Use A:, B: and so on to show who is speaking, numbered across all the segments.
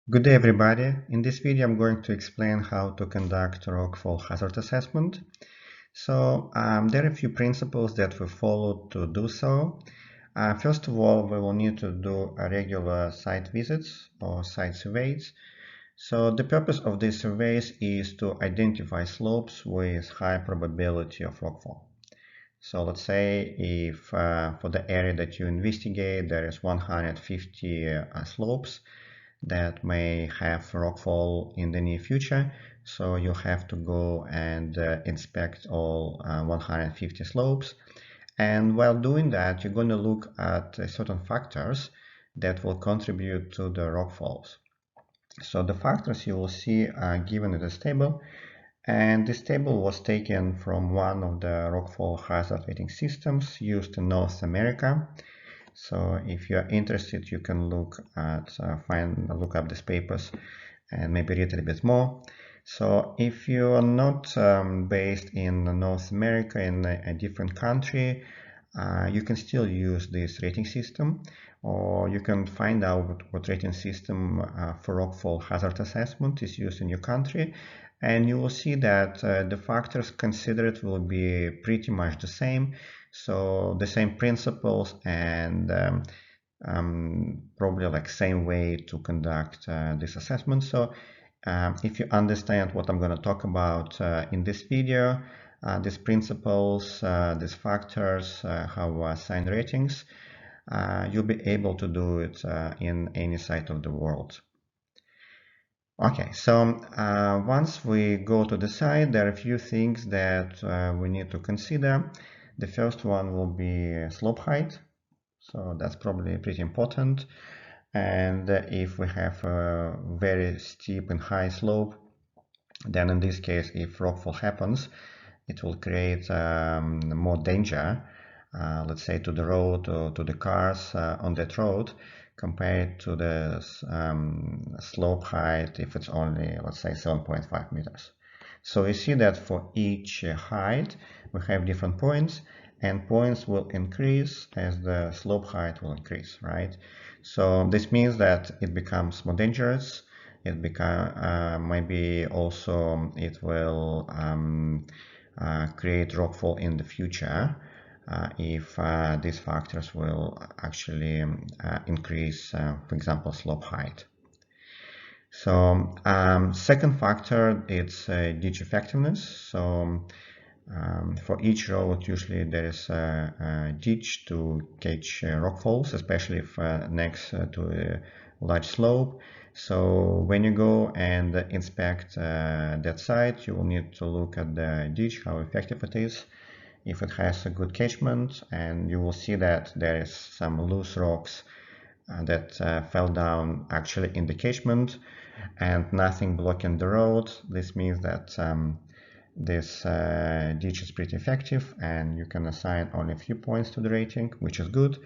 A: Good day, everybody. In this video, I'm going to explain how to conduct Rockfall Hazard Assessment. There are a few principles that we follow to do so. First of all, we will need to do a regular site visits or site surveys. So the purpose of these surveys is to identify slopes with high probability of rockfall. So let's say if for the area that you investigate, there is 150 slopes that may have rockfall in the near future. So you have to go and inspect all 150 slopes. And while doing that, you're going to look at certain factors that will contribute to the rockfalls. So the factors you will see are given in this table. And this table was taken from one of the rockfall hazard rating systems used in North America. So if you are interested, you can look up these papers and maybe read a little bit more. So if you are not based in North America, in a different country, you can still use this rating system, or you can find out what rating system for rockfall hazard assessment is used in your country, and you will see that the factors considered will be pretty much the same. So the same principles and probably like same way to conduct this assessment. So if you understand what I'm going to talk about in this video, these principles, these factors, how we assign ratings, you'll be able to do it in any site of the world. Okay, so once we go to the site, there are a few things that we need to consider. The first one will be slope height. So that's probably pretty important. And if we have a very steep and high slope, then in this case, if rockfall happens, it will create more danger, let's say to the road or to the cars on that road, compared to the slope height if it's only, let's say, 7.5 meters. So you see that for each height we have different points, and points will increase as the slope height will increase, right? So this means that it becomes more dangerous. It maybe also it will create rockfall in the future if these factors will actually increase, for example, slope height. So second factor, it's Digi Effectiveness. So for each road, usually there is a ditch to catch rockfalls, especially if next to a large slope. So when you go and inspect that site, you will need to look at the ditch, how effective it is, if it has a good catchment, and you will see that there is some loose rocks that fell down actually in the catchment and nothing blocking the road. This means that this ditch is pretty effective, and you can assign only a few points to the rating, which is good.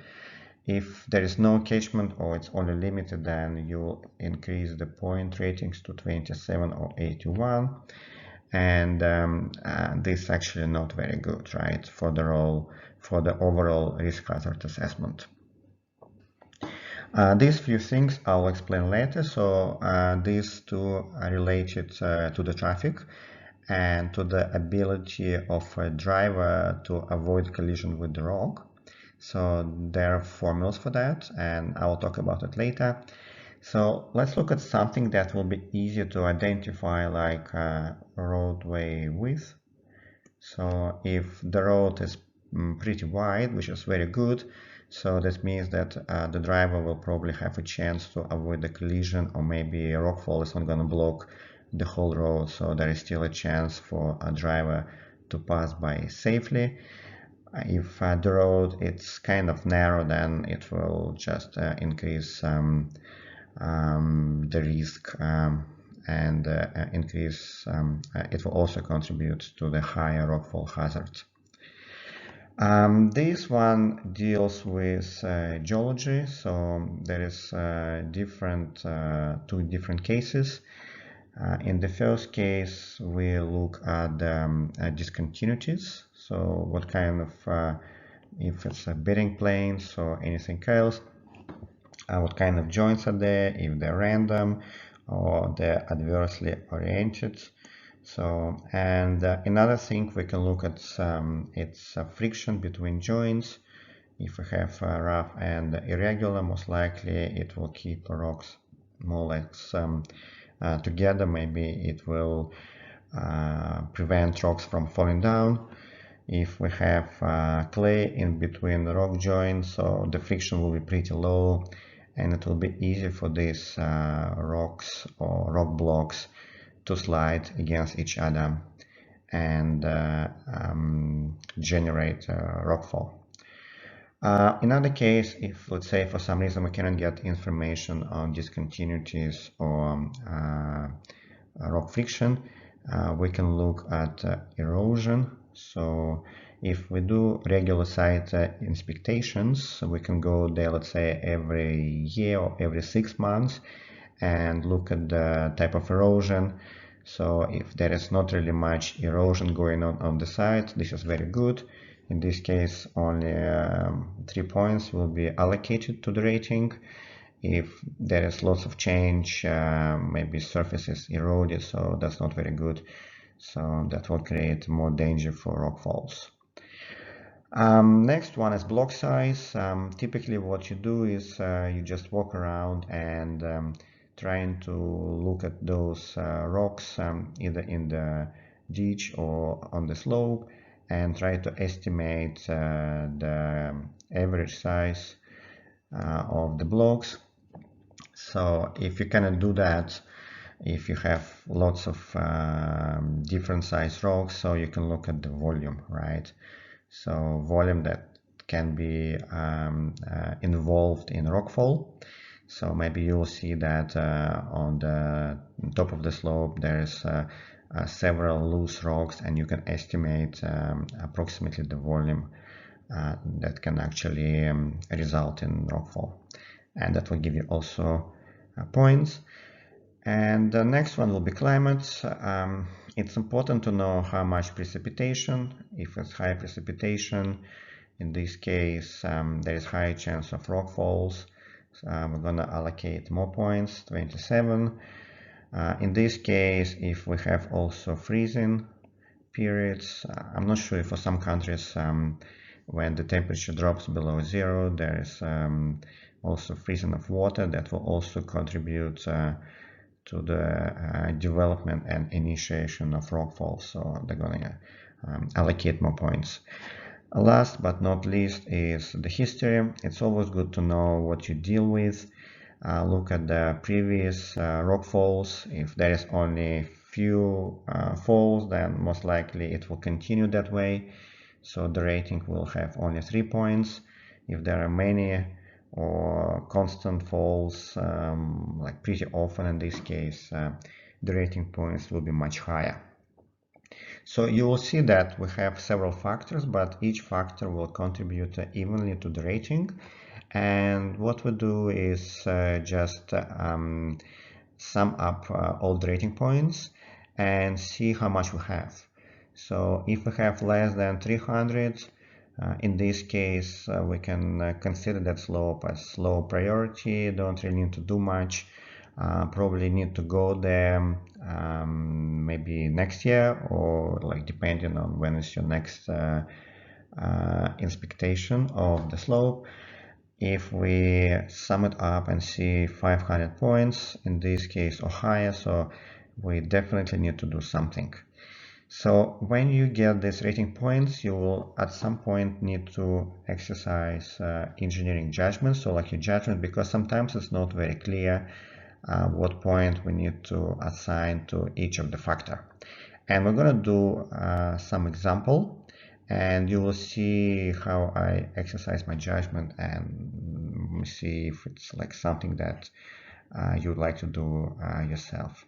A: If there is no catchment or it's only limited, then you will increase the point ratings to 27 or 81. And this is actually not very good, right, for the overall risk hazard assessment. These few things I'll explain later. So these two are related to the traffic and to the ability of a driver to avoid collision with the rock. So there are formulas for that, and I will talk about it later. So let's look at something that will be easier to identify, like roadway width. So if the road is pretty wide, which is very good, so that means that the driver will probably have a chance to avoid the collision, or maybe a rockfall is not going to block the whole road, so there is still a chance for a driver to pass by safely. If the road it's kind of narrow, then it will just increase the risk and increase. It will also contribute to the higher rockfall hazard. This one deals with geology, so there is two different cases. In the first case, we look at discontinuities. So what kind of, if it's a bearing planes or anything else, what kind of joints are there, if they're random, or they're adversely oriented. So, and another thing we can look at it's friction between joints. If we have rough and irregular, most likely it will keep rocks more or less together. Maybe it will prevent rocks from falling down. If we have clay in between the rock joints, so the friction will be pretty low, and it will be easy for these rocks or rock blocks to slide against each other and generate rockfall. In other case, if let's say for some reason we cannot get information on discontinuities or rock friction, we can look at erosion. So if we do regular site inspections, we can go there, let's say every year or every 6 months, and look at the type of erosion. So if there is not really much erosion going on the site, this is very good. In this case, only 3 points will be allocated to the rating. If there is lots of change, maybe surface is eroded, so that's not very good. So that will create more danger for rock falls. Next one is block size. Typically what you do is you just walk around and trying to look at those rocks either in the ditch or on the slope, and try to estimate the average size of the blocks. So if you cannot do that, if you have lots of different size rocks, so you can look at the volume, right? So volume that can be involved in rockfall. So maybe you'll see that on the top of the slope there's several loose rocks, and you can estimate approximately the volume that can actually result in rockfall, and that will give you also points. And the next one will be climate. It's important to know how much precipitation. If it's high precipitation, in this case there is high chance of rockfalls. We're going to allocate more points, 27. In this case, if we have also freezing periods, I'm not sure if for some countries when the temperature drops below 0, there is also freezing of water that will also contribute to the development and initiation of rockfalls, so they're going to allocate more points. Last but not least is the history. It's always good to know what you deal with. Look at the previous rockfalls. If there is only few falls, then most likely it will continue that way, so the rating will have only 3 points. If there are many or constant falls, like pretty often in this case, the rating points will be much higher. So you will see that we have several factors, but each factor will contribute evenly to the rating. And what we do is just sum up all the rating points and see how much we have. So if we have less than 300, in this case we can consider that slope as low priority, don't really need to do much. Probably need to go there maybe next year, or like depending on when is your next inspection of the slope. If we sum it up and see 500 points in this case or higher, so we definitely need to do something. So when you get these rating points, you will at some point need to exercise engineering judgment, so like your judgment, because sometimes it's not very clear what point we need to assign to each of the factor. And we're going to do some example, and you will see how I exercise my judgment and see if it's like something that you would like to do yourself.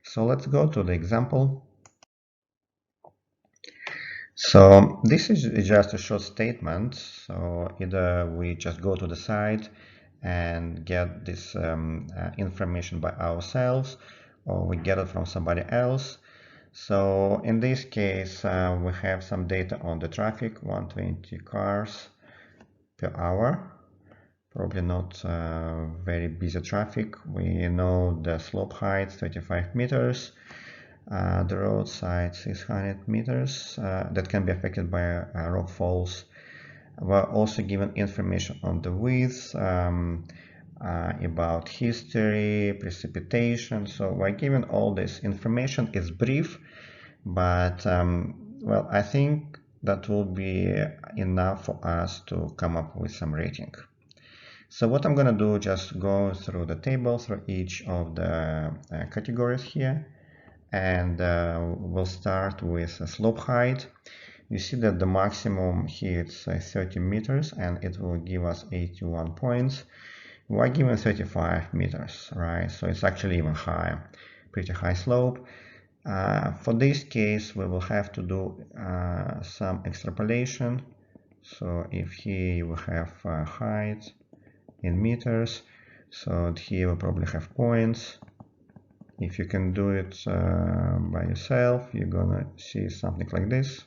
A: So let's go to the example. So this is just a short statement. So either we just go to the site and get this information by ourselves, or we get it from somebody else. So in this case, we have some data on the traffic, 120 cars per hour probably not very busy traffic. We know the slope height 35 meters, the roadside 600 meters that can be affected by rock falls. We're also given information on the width, about history, precipitation. So we're given all this information. It's brief, but well, I think that will be enough for us to come up with some rating. So what I'm going to do, just go through the table, through each of the categories here, and we'll start with slope height. You see that the maximum here is 30 meters and it will give us 81 points. We're given 35 meters, right? So it's actually even higher, pretty high slope. For this case, we will have to do some extrapolation. So if here we have height in meters, so here we probably have points. If you can do it by yourself, you're gonna see something like this,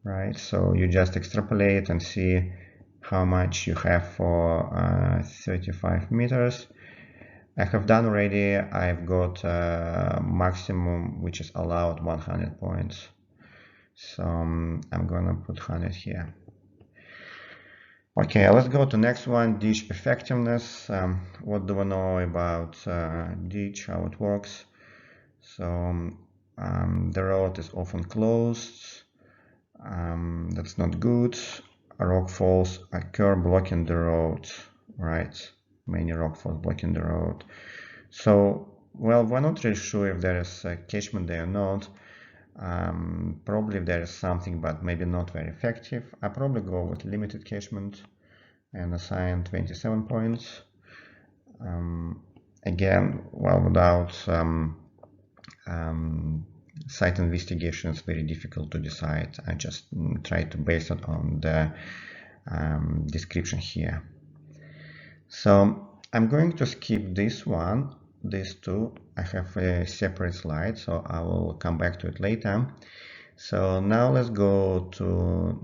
A: right? So you just extrapolate and see how much you have for 35 meters. I have done already. I've got maximum which is allowed 100 points. So I'm gonna put 100 here. Okay, let's go to next one, Digi Effectiveness. What do we know about Digi, how it works? So the road is often closed. That's not good. Rock falls occur blocking the road, right? Many rock falls blocking the road. So, well, we're not really sure if there is a catchment there or not. Probably there is something, but maybe not very effective. I probably go with limited catchment and assign 27 points. Again, well, without site investigation, it's very difficult to decide. I just try to base it on the description here. So I'm going to skip this one, these two. I have a separate slide, so I will come back to it later. So now let's go to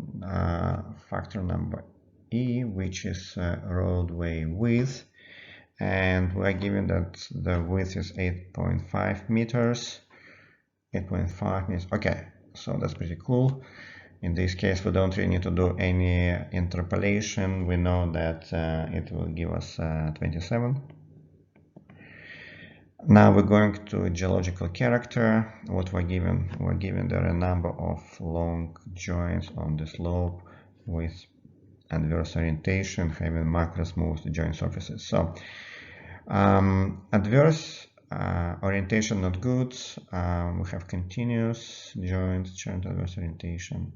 A: factor number E, which is roadway width. And we're given that the width is 8.5 meters. 8.5 meters. Okay, so that's pretty cool. In this case, we don't really need to do any interpolation. We know that it will give us 27. Now we're going to geological character. What we're given there a number of long joints on the slope with adverse orientation, having macro smooth joint surfaces. So adverse orientation not good. We have continuous joint adverse orientation.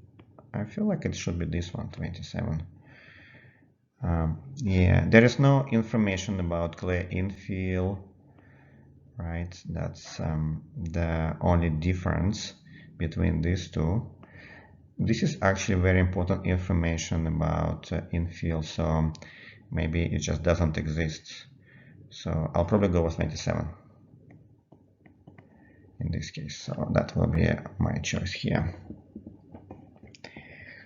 A: I feel like it should be this one, 27. Yeah, there is no information about clear infill, right? That's the only difference between these two. This is actually very important information about infill, so maybe it just doesn't exist. So I'll probably go with 27 in this case. So that will be my choice here.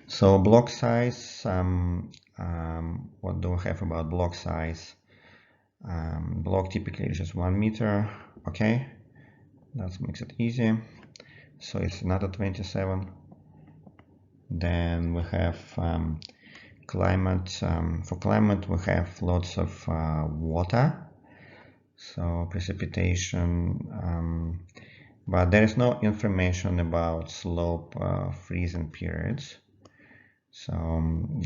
A: So block size, what do we have about block size? Block typically is just 1 meter. Okay, that makes it easy. So it's another 27. Then we have climate. For climate, we have lots of water. So precipitation, but there is no information about slope freezing periods. So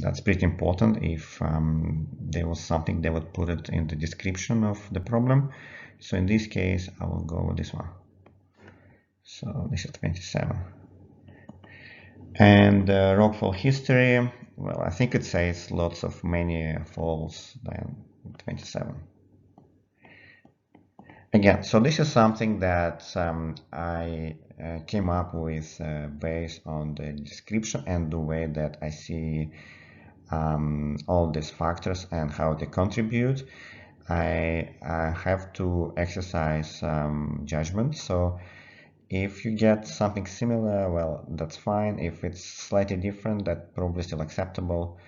A: that's pretty important. If there was something, they would put it in the description of the problem. So in this case, I will go with this one. So this is 27. And rockfall history, well, I think it says lots of many falls than 27. Again, so this is something that I came up with based on the description and the way that I see all these factors and how they contribute. I have to exercise judgment. So if you get something similar, well, that's fine. If it's slightly different, that's probably still acceptable.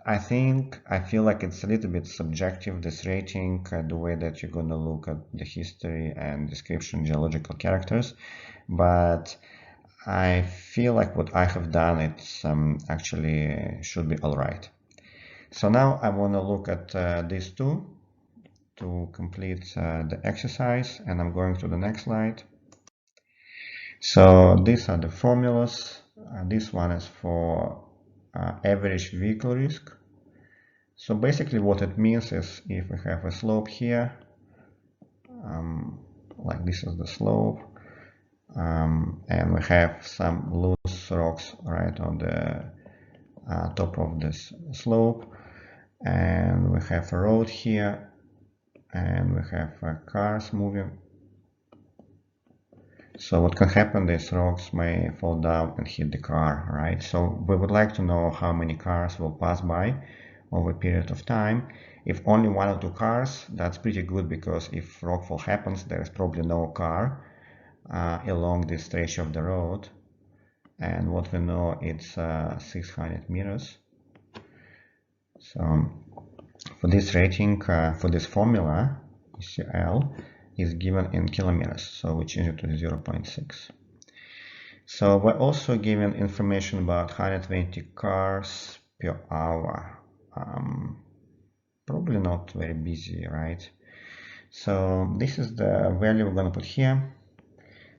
A: I feel like it's a little bit subjective, this rating, the way that you're going to look at the history and description, geological characters, but I feel like what I have done, it's actually should be all right. So now I want to look at these two to complete the exercise, and I'm going to the next slide. So these are the formulas. This one is for average vehicle risk. So basically what it means is if we have a slope here, like this is the slope, and we have some loose rocks right on the top of this slope, and we have a road here, and we have cars moving. So what can happen, these rocks may fall down and hit the car, right? So we would like to know how many cars will pass by over a period of time. If only 1 or 2 cars, that's pretty good, because if rockfall happens, there is probably no car along this stretch of the road. And what we know, it's 600 meters. So for this rating, for this formula, ECL is given in kilometers, so we change it to 0.6. So we're also given information about 120 cars per hour. Probably not very busy, right? So this is the value we're going to put here.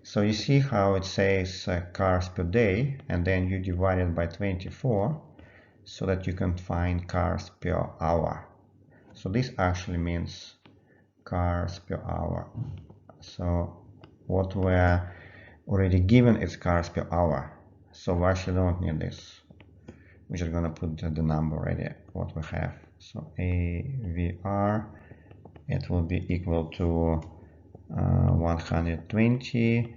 A: So you see how it says cars per day, and then you divide it by 24 so that you can find cars per hour. So this actually means cars per hour. So what we're already given is cars per hour. So we actually don't need this. We're just going to put the number already, what we have. So AVR, it will be equal to 120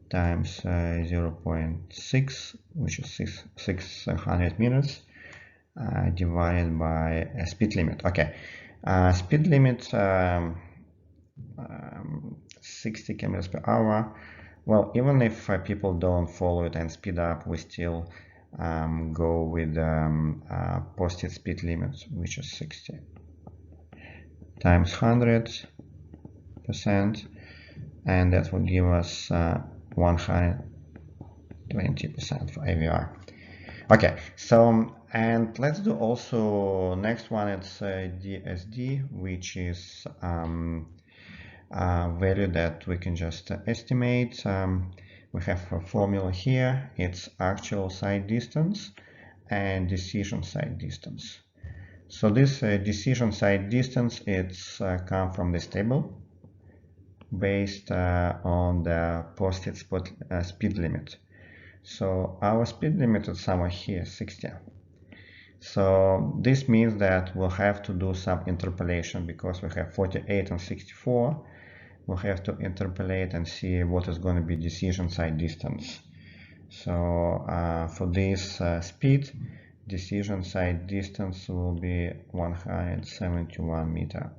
A: times 0.6, which is 600 meters, divided by a speed limit. Okay, speed limit 60 kilometers per hour. Well, even if people don't follow it and speed up, we still go with posted speed limit, which is 60 times 100%, and that will give us 120% for AVR. Okay, so and let's do also next one. It's DSD, which is value that we can just estimate. We have a formula here. It's actual site distance and decision site distance. So this decision site distance, it's come from this table based on the posted speed limit. So our speed limit is somewhere here, 60. So this means that we'll have to do some interpolation, because we have 48 and 64. We'll have to interpolate and see what is going to be decision site distance. So for this speed, decision site distance will be 171 meter.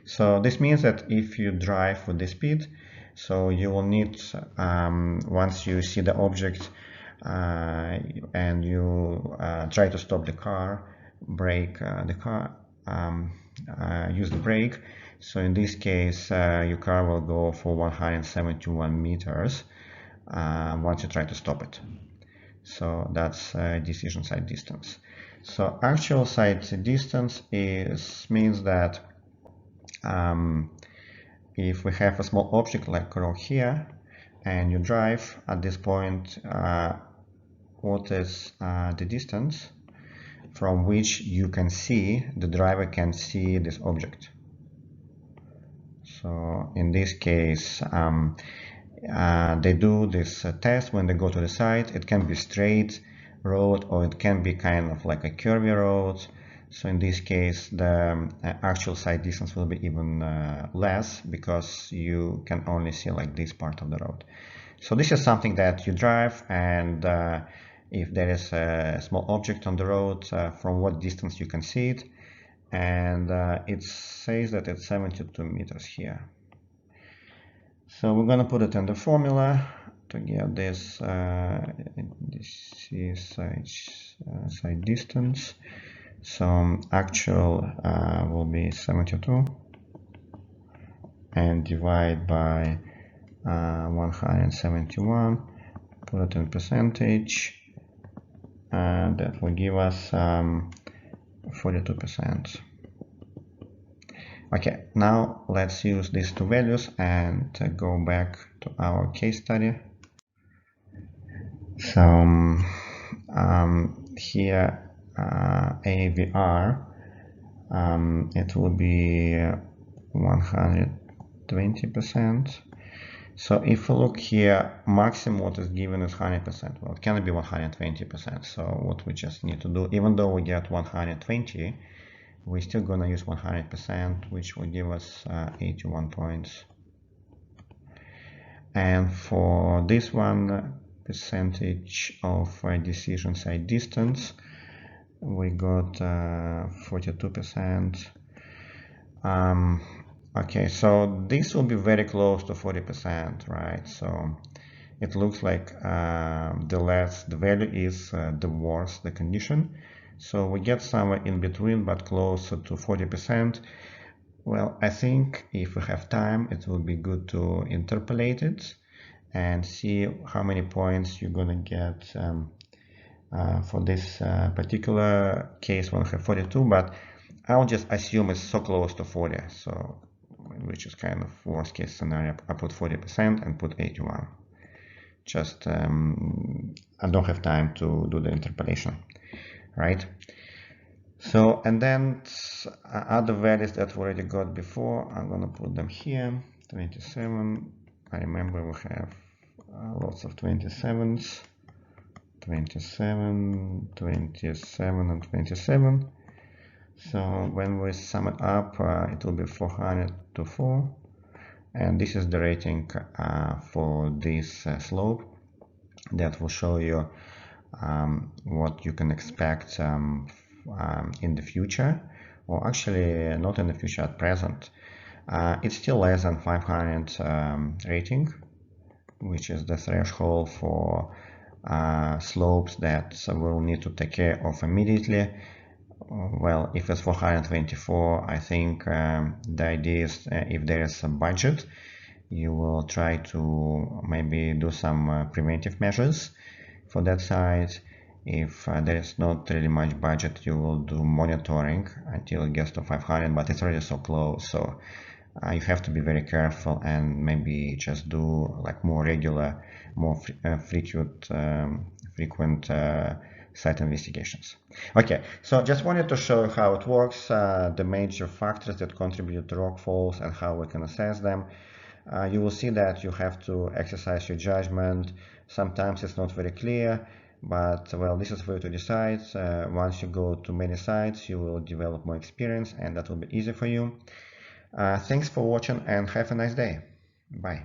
A: So this means that if you drive with this speed, so you will need, once you see the object and you try to stop the car, brake the car, use the brake. So in this case, your car will go for 171 meters once you try to stop it. So that's decision site distance. So actual site distance means that if we have a small object like a rock here, and you drive at this point, what is the distance from which you can see, the driver can see this object. So in this case, they do this test when they go to the site. It can be straight road, or it can be kind of like a curvy road. So in this case, the actual site distance will be even less, because you can only see like this part of the road. So this is something that you drive, and if there is a small object on the road, from what distance you can see it. And it says that it's 72 meters here. So we're going to put it in the formula to get this. This is site distance. So actual will be 72 and divide by 171, put it in percentage, and that will give us 42%. Okay, now let's use these two values and go back to our case study. So here AVR, it will be 120%. So if we look here, maximum what is given is 100%. Well, it cannot be 120%. So what we just need to do, even though we get 120, we're still going to use 100%, which will give us 81 points. And for this one, percentage of decision site distance, we got 42%. Okay, so this will be very close to 40%, right? So it looks like the less the value is, the worse the condition. So we get somewhere in between, but closer to 40%. Well, I think if we have time, it will be good to interpolate it and see how many points you're gonna get for this particular case. We'll have 42, but I'll just assume it's so close to 40, so which is kind of worst case scenario. I put 40% and put 81. Just I don't have time to do the interpolation, right? So, and then other values that we already got before, I'm gonna put them here. 27. I remember we have lots of 27s. 27, 27, and 27. So when we sum it up, it will be 404, and this is the rating for this slope that will show you what you can expect in the future, or actually not in the future, at present. It's still less than 500 rating, which is the threshold for slopes that we'll need to take care of immediately. Well, if it's 424, I think the idea is if there is a budget, you will try to maybe do some preventive measures for that site. If there is not really much budget, you will do monitoring until it gets to 500, but it's already so close. So you have to be very careful and maybe just do like more regular, more frequent site investigations. Okay, so just wanted to show you how it works, the major factors that contribute to rockfalls and how we can assess them. You will see that you have to exercise your judgment. Sometimes it's not very clear, but well, this is for you to decide. Once you go to many sites, you will develop more experience and that will be easy for you. Thanks for watching and have a nice day. Bye.